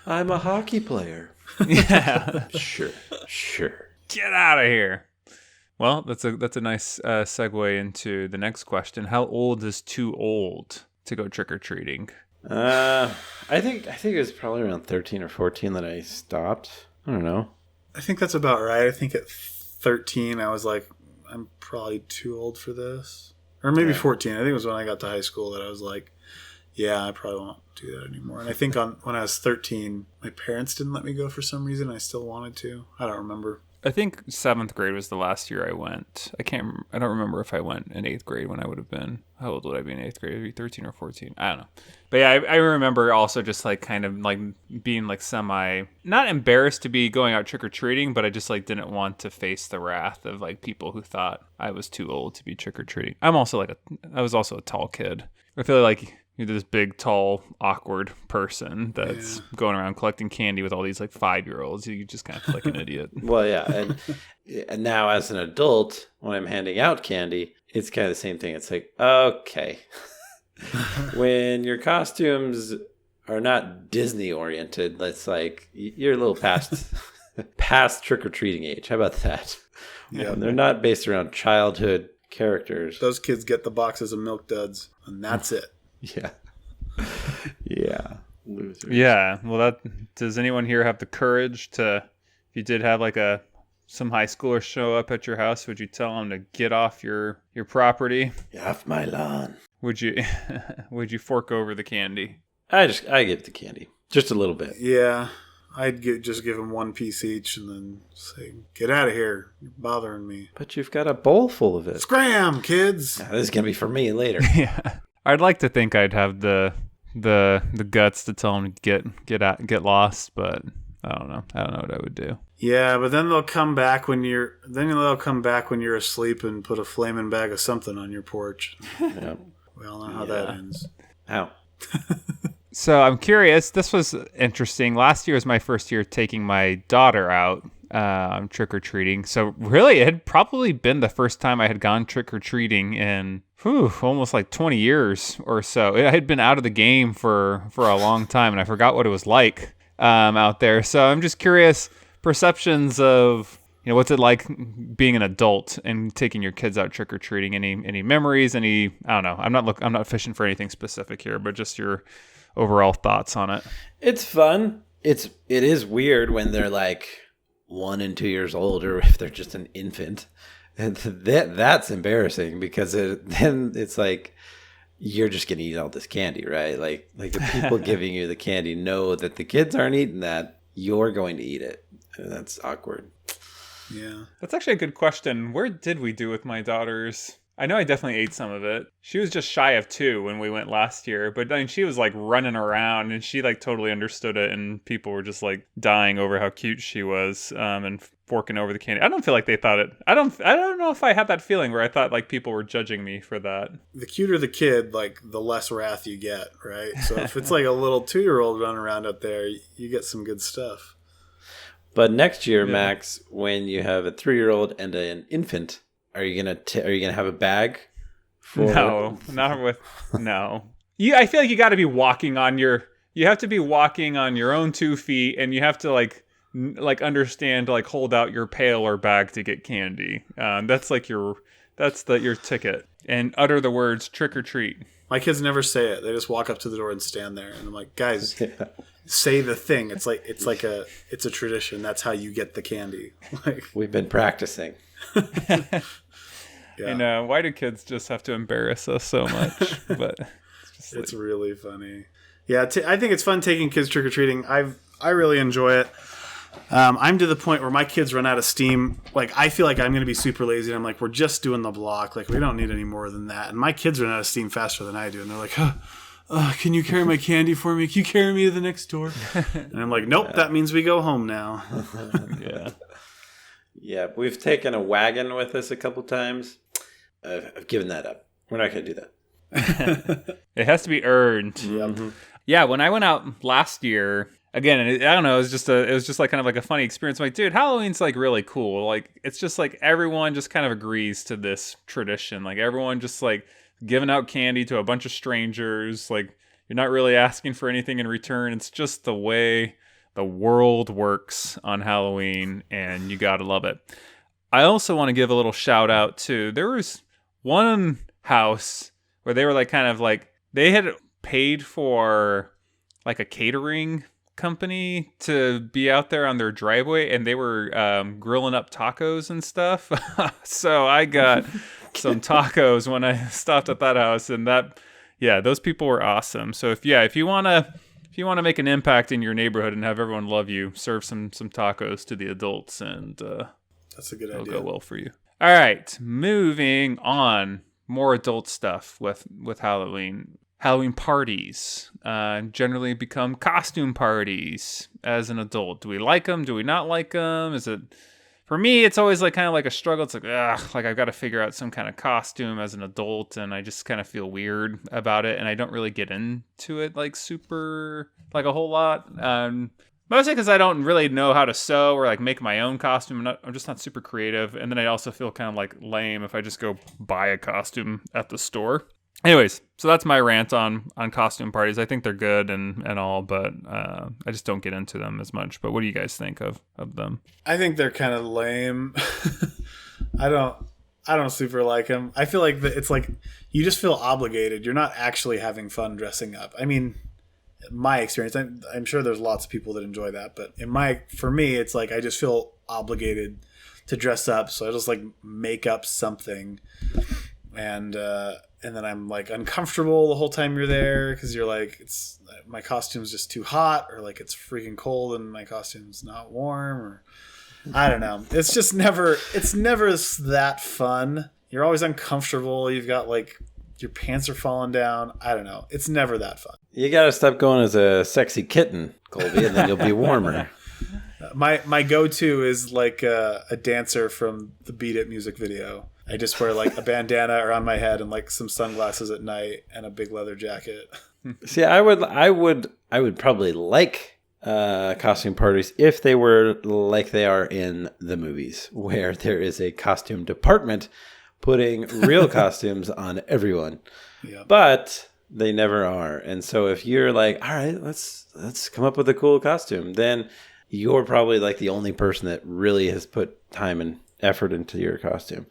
I'm a hockey player. Yeah. Sure. Get out of here. Well, that's a nice segue into the next question. How old is too old to go trick-or-treating? I think it was probably around 13 or 14 that I stopped. I don't know. I think that's about right. I think at 13, I was like, I'm probably too old for this. Or maybe 14. I think it was when I got to high school that I was like, yeah, I probably won't do that anymore. And I think when I was 13, my parents didn't let me go for some reason. I still wanted to. I don't remember. I think 7th grade was the last year I went. I don't remember if I went in 8th grade when I would have been. How old would I be in 8th grade? Maybe 13 or 14. I don't know. But yeah, I remember also just like kind of like being like not embarrassed to be going out trick-or-treating, but I just like didn't want to face the wrath of like people who thought I was too old to be trick-or-treating. I was also a tall kid. I feel like you're this big, tall, awkward person that's going around collecting candy with all these like 5-year-olds. You just kind of feel like an idiot. Well, yeah. And now as an adult, when I'm handing out candy, it's kind of the same thing. It's like, okay. When your costumes are not Disney oriented, that's like, you're a little past trick-or-treating age. How about that? Yeah. They're not based around childhood characters. Those kids get the boxes of Milk Duds, and that's it. Yeah. Yeah. Losers. Yeah. Well, does anyone here have the courage to, if you did have like some high schoolers show up at your house, would you tell them to get off your property? Get off my lawn. Would you fork over the candy? I give the candy. Just a little bit. Yeah. I'd just give them one piece each and then say, get out of here. You're bothering me. But you've got a bowl full of it. Scram, kids. Now, this is going to be for me later. Yeah. I'd like to think I'd have the guts to tell them to get lost, but I don't know. I don't know what I would do. Yeah, but then they'll come back when you're asleep and put a flaming bag of something on your porch. Yeah. We all know how that ends. Ow. So I'm curious. This was interesting. Last year was my first year taking my daughter out trick-or-treating. So really, it had probably been the first time I had gone trick-or-treating in almost like 20 years or so. I had been out of the game for a long time, and I forgot what it was like out there. So I'm just curious, perceptions of, what's it like being an adult and taking your kids out trick-or-treating? Any memories? I don't know. I'm not fishing for anything specific here, but just your overall thoughts on it. It's fun. It is weird when they're like 1 and 2 years old, or if they're just an infant. And that's embarrassing because then it's like you're just gonna eat all this candy, right? Like the people giving you the candy know that the kids aren't eating that. You're going to eat it. And that's awkward. Yeah. That's actually a good question. Where did we do with my daughters? I know I definitely ate some of it. She was just shy of 2 when we went last year, but I mean, she was like running around and she like totally understood it, and people were just like dying over how cute she was and forking over the candy. I don't feel like they thought it. I don't know if I had that feeling where I thought like people were judging me for that. The cuter the kid, like the less wrath you get, right? So if it's like a little 2-year-old running around out there, you get some good stuff. But next year, Max, when you have a 3-year-old and an infant, are you gonna have a bag? No, not with no. I feel like you got to be walking on your. You have to be walking on your own 2 feet, and you have to like understand to like hold out your pail or bag to get candy. That's like your ticket, and utter the words trick or treat. My kids never say it. They just walk up to the door and stand there, and I'm like, guys, say the thing. It's a tradition. That's how you get the candy. Like, we've been practicing. Yeah. And why do kids just have to embarrass us so much? But it's really funny. Yeah, I think it's fun taking kids trick or treating. I really enjoy it. I'm to the point where my kids run out of steam. Like, I feel like I'm going to be super lazy. And I'm like, we're just doing the block. Like, we don't need any more than that. And my kids run out of steam faster than I do. And they're like, can you carry my candy for me? Can you carry me to the next door? And I'm like, nope, that means we go home now. Yeah. Yeah, we've taken a wagon with us a couple times. I've given that up. We're not going to do that. It has to be earned. Yep. Yeah, when I went out last year, again, I don't know, it was just like kind of like a funny experience. I'm like, dude, Halloween's like really cool. Like, it's just like everyone just kind of agrees to this tradition. Like, everyone just like giving out candy to a bunch of strangers. Like, you're not really asking for anything in return. It's just the way the world works on Halloween, and you gotta love it. I also want to give a little shout out to, there was one house where they were like kind of like, they had paid for like a catering company to be out there on their driveway, and they were grilling up tacos and stuff. So I got some tacos when I stopped at that house, and those people were awesome. So if you want to make an impact in your neighborhood and have everyone love you, serve some tacos to the adults, and that's a good it'll idea. go well for you. All right, moving on. More adult stuff with Halloween. Halloween parties generally become costume parties as an adult. Do we like them? Do we not like them? Is it, for me, it's always like kind of like a struggle. It's like, like I've got to figure out some kind of costume as an adult, and I just kind of feel weird about it, and I don't really get into it like super, like a whole lot. Mostly because I don't really know how to sew or like make my own costume. I'm just not super creative, and then I also feel kind of like lame if I just go buy a costume at the store. Anyways, so that's my rant on costume parties. I think they're good and all, but I just don't get into them as much. But what do you guys think of them? I think they're kind of lame. I don't super like them. I feel like it's like you just feel obligated. You're not actually having fun dressing up. I mean, my experience, I'm sure there's lots of people that enjoy that, but for me, it's like I just feel obligated to dress up. So I just like make up something, and then I'm like uncomfortable the whole time you're there because you're like, it's my costume's just too hot, or like it's freaking cold and my costume's not warm, or I don't know. It's just never that fun. You're always uncomfortable. You've got like your pants are falling down. I don't know. It's never that fun. You got to stop going as a sexy kitten, Colby, and then you'll be warmer. My go-to is like a dancer from the Beat It music video. I just wear like a bandana around my head and like some sunglasses at night and a big leather jacket. See, I would probably like costume parties if they were like they are in the movies, where there is a costume department putting real costumes on everyone. Yeah. But they never are. And so if you're like, all right, let's come up with a cool costume, then you're probably like the only person that really has put time and effort into your costume.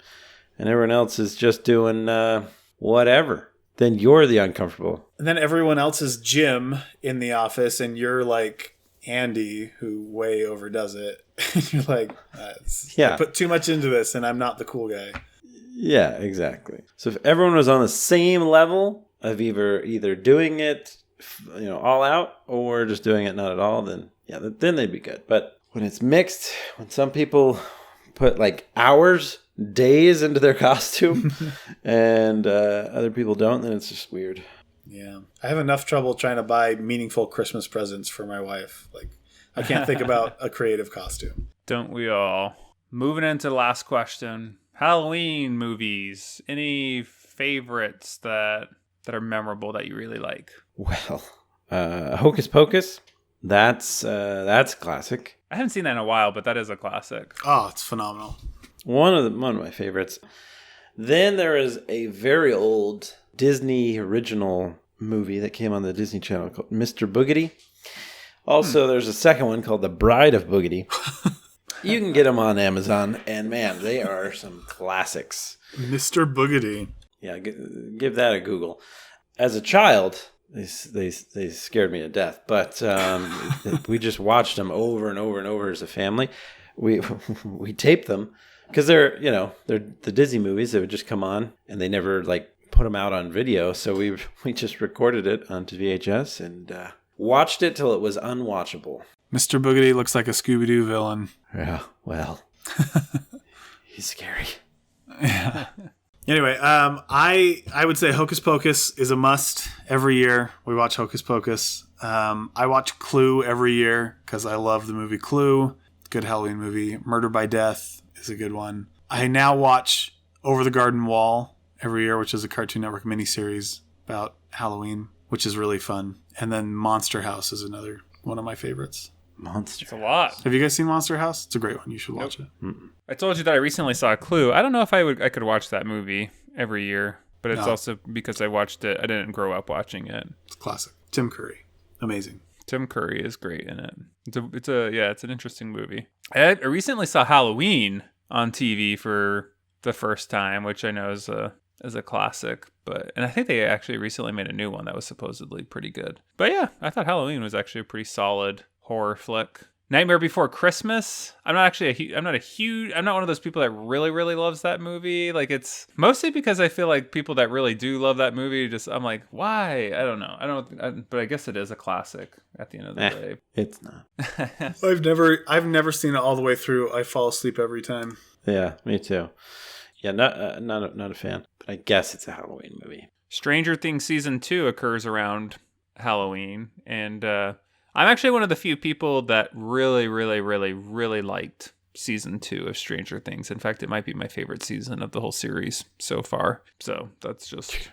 And everyone else is just doing whatever. Then you're the uncomfortable. And then everyone else is Jim in the office, and you're like Andy, who way overdoes it. You're like, I put too much into this, and I'm not the cool guy. Yeah, exactly. So if everyone was on the same level of either doing it, all out, or just doing it not at all, then they'd be good. But when it's mixed, when some people put like hours, days into their costume, and other people don't, then it's just weird. Yeah, I have enough trouble trying to buy meaningful Christmas presents for my wife. Like, I can't think about a creative costume. Don't we all? Moving into the last question. Halloween movies. Any favorites that are memorable that you really like? Well, Hocus Pocus. That's classic. I haven't seen that in a while, but that is a classic. Oh, it's phenomenal. One of my favorites. Then there is a very old Disney original movie that came on the Disney Channel called Mr. Boogedy. Also, there's a second one called The Bride of Boogedy. You can get them on Amazon, and man, they are some classics. Mr. Boogedy. Yeah, give that a Google. As a child, they scared me to death, but we just watched them over and over and over as a family. We taped them because they're the Disney movies that would just come on, and they never like put them out on video. So we just recorded it onto VHS and watched it till it was unwatchable. Mr. Boogedy looks like a Scooby-Doo villain. Yeah, well, he's scary. Yeah. Anyway, I would say Hocus Pocus is a must every year. We watch Hocus Pocus. I watch Clue every year because I love the movie Clue. Good Halloween movie. Murder by Death is a good one. I now watch Over the Garden Wall every year, which is a Cartoon Network miniseries about Halloween, which is really fun. And then Monster House is another one of my favorites. It's a lot. Have you guys seen Monster House? It's a great one. You should watch it. Mm-mm. I told you that I recently saw Clue. I don't know if I could watch that movie every year, but it's also because I watched it. I didn't grow up watching it. It's classic. Tim Curry. Amazing. Tim Curry is great in it. It's an interesting movie. I recently saw Halloween on TV for the first time, which I know is a classic, and I think they actually recently made a new one that was supposedly pretty good. But yeah, I thought Halloween was actually a pretty solid horror flick. Nightmare Before Christmas. I'm not one of those people that really, really loves that movie. Like, it's mostly because I feel like people that really do love that movie, I'm like, why? I don't know. But I guess it is a classic at the end of the day. It's not. I've never seen it all the way through. I fall asleep every time. Yeah, me too. Yeah, not a fan. But I guess it's a Halloween movie. Stranger Things season 2 occurs around Halloween, and I'm actually one of the few people that really, really, really, really liked season 2 of Stranger Things. In fact, it might be my favorite season of the whole series so far. So that's just...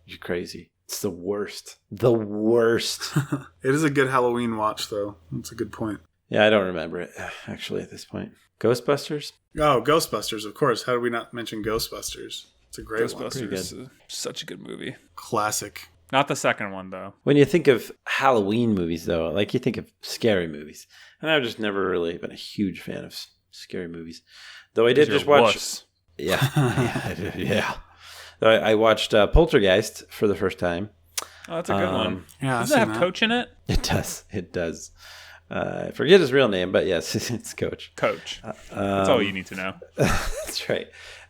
You're crazy. It's the worst. The worst. It is a good Halloween watch, though. That's a good point. Yeah, I don't remember it, actually, at this point. Ghostbusters? Oh, Ghostbusters, of course. How did we not mention Ghostbusters? It's a great one. Ghostbusters, such a good movie. Classic. Not the second one, though. When you think of Halloween movies, though, like you think of scary movies. And I've just never really been a huge fan of scary movies. Though I did just watch... Wuss. Yeah. Yeah. Though I watched Poltergeist for the first time. Oh, that's a good one. Yeah, does it have Coach in it? It does. I forget his real name, but yes, it's Coach. Coach. That's all you need to know. That's right.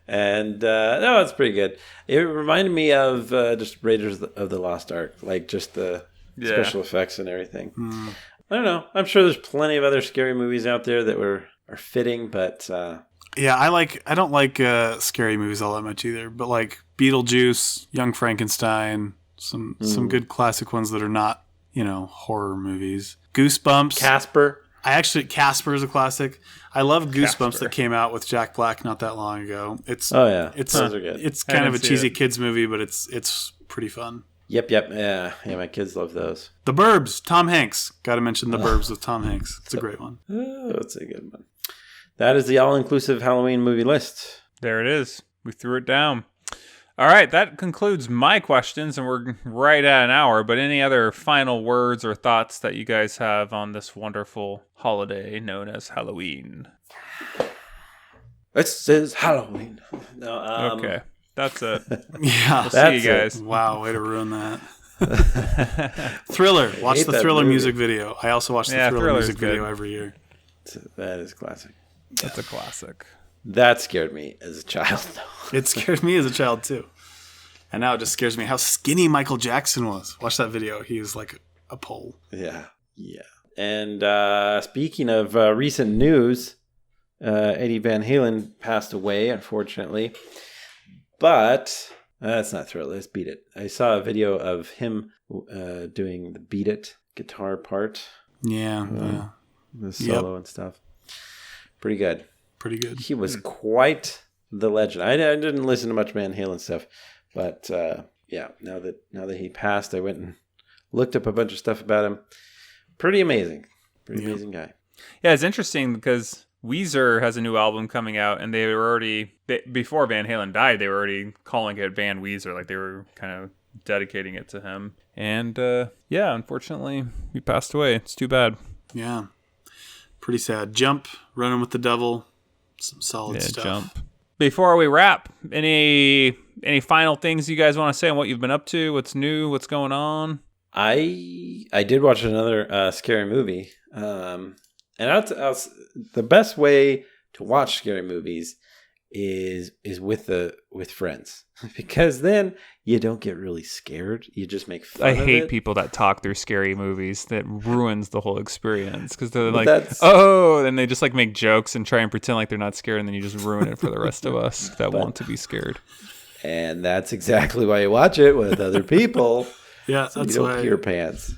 And no, it's pretty good. It reminded me of just Raiders of the Lost Ark, like just the special effects and everything. I don't know. I'm sure there's plenty of other scary movies out there that are fitting, but yeah, I don't like scary movies all that much either. But like Beetlejuice, Young Frankenstein, some good classic ones that are not horror movies. Goosebumps. Casper. Casper is a classic. I love Goosebumps Casper. that came out with Jack Black not that long ago. Those are good. It's kind of a cheesy kids movie, but it's pretty fun. Yep. Yeah, my kids love those. The Burbs, Tom Hanks. Got to mention The Burbs with Tom Hanks. It's a great one. Oh, it's a good one. That is the all-inclusive Halloween movie list. There it is. We threw it down. All right, that concludes my questions, and we're right at an hour. But any other final words or thoughts that you guys have on this wonderful holiday known as Halloween? This is Halloween. No, Okay, that's it. Yeah. We'll see you guys. Wow, way to ruin that. Thriller. Watch the Thriller music video. I also watch the Thriller music video every year. That is classic. That's a classic. That scared me as a child, though. It scared me as a child, too. And now it just scares me how skinny Michael Jackson was. Watch that video. He is like a pole. Yeah. And speaking of recent news, Eddie Van Halen passed away, unfortunately. But that's not Thriller. Let's Beat It. I saw a video of him doing the Beat It guitar part. Yeah. The solo and stuff. Pretty good. Pretty good. He was quite the legend. I didn't listen to much Van Halen stuff, but now that he passed, I went and looked up a bunch of stuff about him. Pretty amazing. Amazing guy. Yeah, it's interesting because Weezer has a new album coming out, and they were before Van Halen died, they were already calling it Van Weezer, like they were kind of dedicating it to him. And unfortunately, he passed away. It's too bad. Yeah. Pretty sad. Jump, Running with the Devil, some solid stuff. Jump. Before we wrap, any final things you guys want to say on what you've been up to? What's new? What's going on? I did watch another scary movie, and the best way to watch scary movies is with friends, because then you don't get really scared. You just make fun of it. I hate people that talk through scary movies. That ruins the whole experience because they're But like, and they just like make jokes and try and pretend like they're not scared, and then you just ruin it for the rest of us that want to be scared. And that's exactly why you watch it with other people. Yeah, so that's you why. don't pee your pants.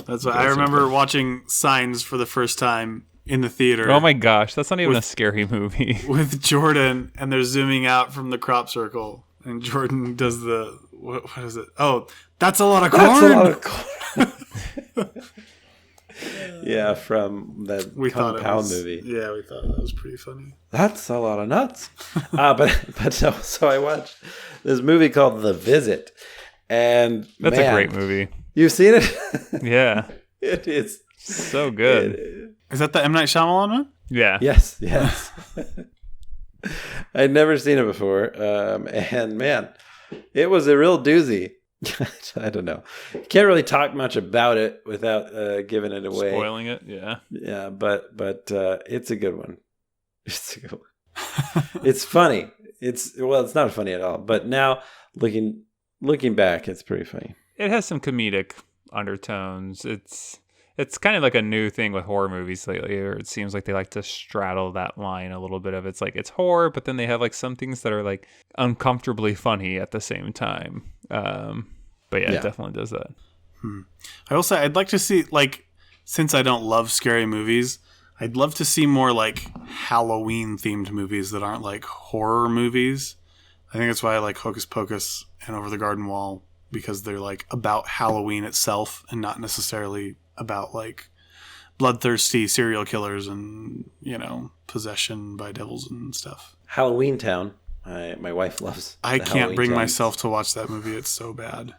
That's why I remember watching Signs for the first time in the theater. Oh my gosh, that's not even a scary movie. With Jordan, and they're zooming out from the crop circle, and Jordan does the what is it? Oh, that's a lot of corn. That's a lot of corn. Yeah, from that Kung Pao movie. Yeah, we thought that was pretty funny. That's a lot of nuts. So I watched this movie called The Visit, and that's a great movie. You've seen it? Yeah, it is so good. Is that the M. Night Shyamalan one? Yeah. Yes. I'd never seen it before, and man, it was a real doozy. I don't know. Can't really talk much about it without giving it away. Spoiling it, yeah. Yeah, but it's a good one. It's a good one. It's funny. It's not funny at all. But now looking back, it's pretty funny. It has some comedic undertones. It's kind of like a new thing with horror movies lately, where it seems like they like to straddle that line a little bit of it's like it's horror, but then they have like some things that are like uncomfortably funny at the same time. But yeah, it definitely does that. I will say I'd like to see, like, since I don't love scary movies, I'd love to see more like Halloween themed movies that aren't like horror movies. I think that's why I like Hocus Pocus and Over the Garden Wall, because they're like about Halloween itself and not necessarily about like bloodthirsty serial killers and, possession by devils and stuff. Halloween Town. My wife loves. I can't bring myself to watch that movie. It's so bad.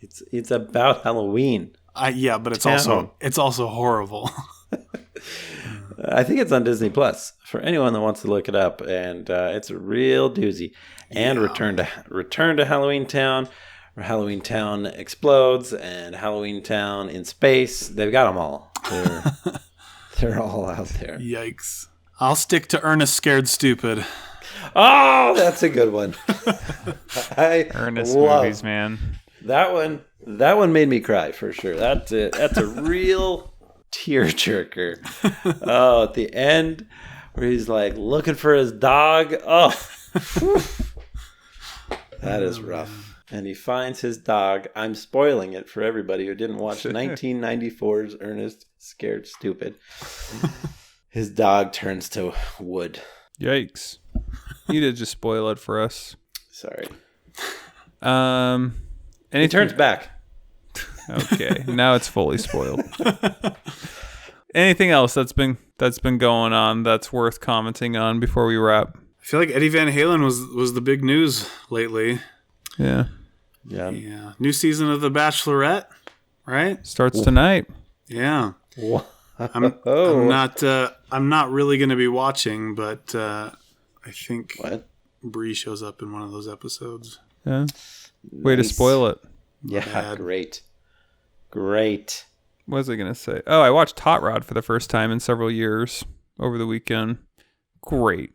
It's about Halloween. But it's also horrible. I think it's on Disney Plus for anyone that wants to look it up, and it's a real doozy. And Return to Halloween Town, where Halloween Town explodes, and Halloween Town in space. They've got them all. They're all out there. Yikes! I'll stick to Ernest Scared Stupid. Oh, that's a good one. Ernest movies, man. That one made me cry for sure. That's a real tearjerker. Oh, at the end where he's like looking for his dog. Oh, that is rough. and he finds his dog. I'm spoiling it for everybody who didn't watch 1994's Ernest Scared Stupid. His dog turns to wood. Yikes. You did just spoil it for us. Sorry. He turns back. Okay, now it's fully spoiled. Anything else that's been going on that's worth commenting on before we wrap? I feel like Eddie Van Halen was the big news lately. Yeah. New season of The Bachelorette, right? Starts tonight. Yeah. I'm not really going to be watching, but I think Bree shows up in one of those episodes. Yeah. Way to spoil it. Yeah, great. What was I going to say? Oh, I watched Hot Rod for the first time in several years over the weekend. Great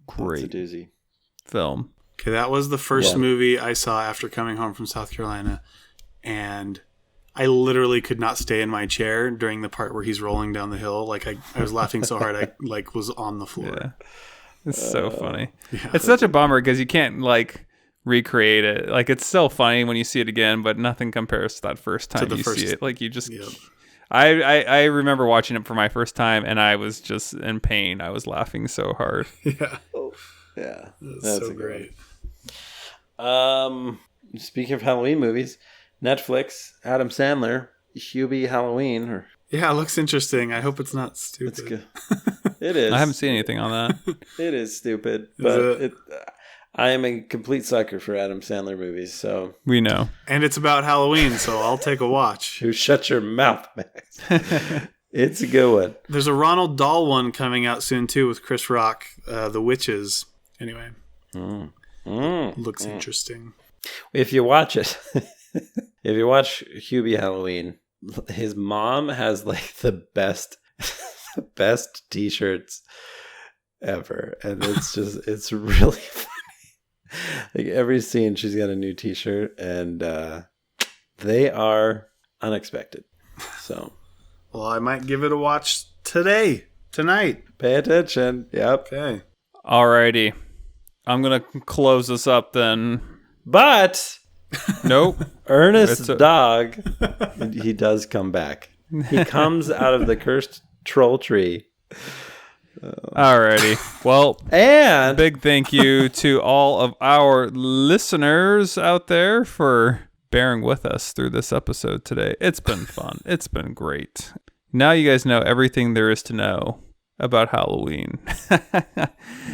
That's a doozy. film. Okay, that was the first movie I saw after coming home from South Carolina, and I literally could not stay in my chair during the part where he's rolling down the hill. Like I was laughing so hard I was on the floor. Yeah. It's so funny. Yeah. It's such a bummer because you can't recreate it. Like, it's so funny when you see it again, but nothing compares to that first time see it. Like, you just... Yep. I remember watching it for my first time, and I was just in pain. I was laughing so hard. Yeah. Yeah. That's so great. Speaking of Halloween movies, Netflix, Adam Sandler, Hubie Halloween. Yeah, it looks interesting. I hope it's not stupid. It's good. It is. I haven't seen anything on that. It is stupid, but I am a complete sucker for Adam Sandler movies, so... We know. And it's about Halloween, so I'll take a watch. You shut your mouth, Max. It's a good one. There's a Ronald Dahl one coming out soon, too, with Chris Rock, The Witches. Anyway. Looks interesting. If you watch it, if you watch Hubie Halloween, his mom has, like, the best t-shirts ever. And it's really funny. Like, every scene she's got a new t-shirt, and they are unexpected. So, well, I might give it a watch tonight. Pay attention. Yep. Okay. Alrighty. I'm gonna close this up then. But nope. Ernest's dog, he does come back. He comes out of the cursed troll tree. Alrighty. Well, and big thank you to all of our listeners out there for bearing with us through this episode today. It's been fun. It's been great. Now you guys know everything there is to know about Halloween.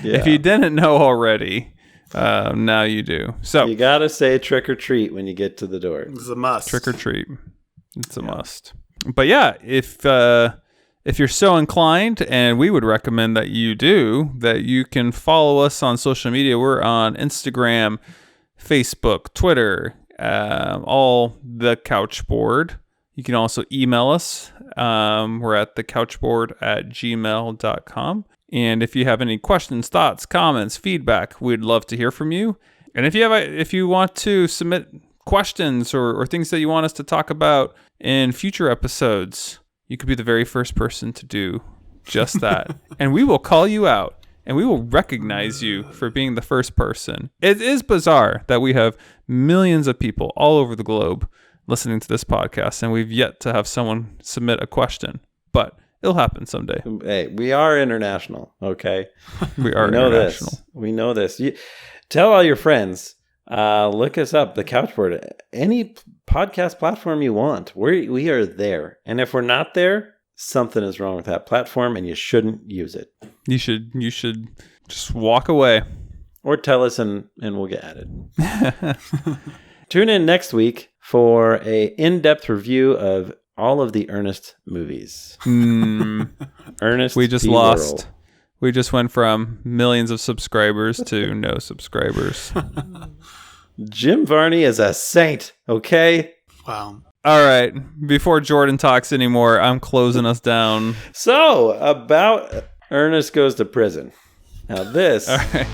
If you didn't know already, now you do. So you gotta say trick or treat when you get to the door. It's a must. Trick or treat. It's a must. But yeah, if you're so inclined, and we would recommend that you do, that you can follow us on social media. We're on Instagram, Facebook, Twitter, all the Couchboard. You can also email us. We're at thecouchboard@gmail.com. And if you have any questions, thoughts, comments, feedback, we'd love to hear from you. And if you want to submit questions or things that you want us to talk about in future episodes, you could be the very first person to do just that. And we will call you out, and we will recognize you for being the first person. It is bizarre that we have millions of people all over the globe listening to this podcast, and we've yet to have someone submit a question. But it'll happen someday. Hey, we are international, okay? We are international. We know this. Tell all your friends. Look us up, the Couchboard. Any podcast platform you want. We are there. And if we're not there, something is wrong with that platform, and you shouldn't use it. You should just walk away. Or tell us, and we'll get added. Tune in next week for a in-depth review of all of the Ernest movies. Ernest, we just P. lost. World. We just went from millions of subscribers to no subscribers. Jim Varney is a saint, okay? Wow. All right. Before Jordan talks anymore, I'm closing us down. So, about Ernest Goes to Prison. Now this... All right.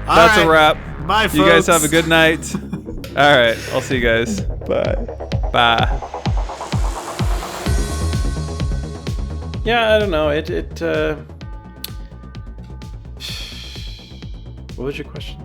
That's a wrap. Bye, folks. You guys have a good night. All right. I'll see you guys. Bye. Bye. Yeah, I don't know. What was your question?